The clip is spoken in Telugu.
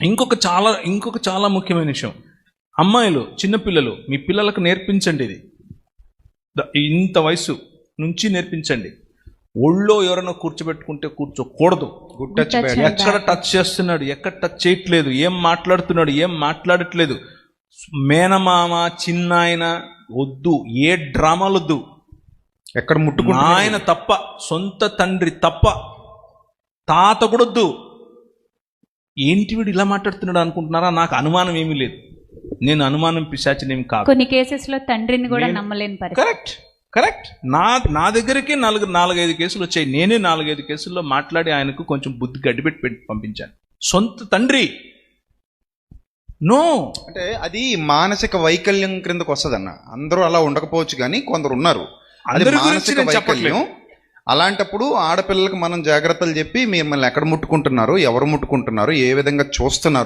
ఇంకొక చాలా ముఖ్యమైన విషయం, అమ్మాయిలు, చిన్నపిల్లలు, మీ పిల్లలకు నేర్పించండి ఇది. ఇంత వయసు నుంచి నేర్పించండి. ఒళ్ళో ఎవరైనా కూర్చోబెట్టుకుంటే కూర్చోకూడదు. ఎక్కడ టచ్ చేస్తున్నాడు, ఎక్కడ టచ్ చేయట్లేదు, ఏం మాట్లాడుతున్నాడు, ఏం మాట్లాడట్లేదు. మేనమామ, చిన్నాయన వద్దు, ఏ డ్రామాలు వద్దు. ఎక్కడ ముట్టుకున్నా ఆయన తప్ప, సొంత తండ్రి తప్ప, తాత కూడా వద్దు. ఏంటి వీడు ఇలా మాట్లాడుతున్నాడు అనుకుంటున్నారా? నాకు అనుమానం ఏమీ లేదు. నేను అనుమానం పిశాచినేమి కాదు. కొన్ని కేసెస్ లో తండ్రిని కూడా నమ్మలేని పరిస్థితి. కరెక్ట్. నా దగ్గరికి 4-5 కేసులు వచ్చాయి. నేనే 4-5 కేసుల్లో మాట్లాడి ఆయనకు కొంచెం బుద్ధి గడ్డిపెట్టి పంపించాను. సొంత తండ్రి నో అంటే అది మానసిక వైకల్యం క్రిందకు వస్తుందన్న. అందరూ అలా ఉండకపోవచ్చు, కానీ కొందరు ఉన్నారు. అది మానసిక వైకల్యం. అలాంటప్పుడు ఆడపిల్లలకు మనం జాగ్రత్తలు చెప్పి మిమ్మల్ని ఎక్కడ ముట్టుకుంటున్నారు, ఎవరు ముట్టుకుంటున్నారు, ఏ విధంగా చూస్తున్నారు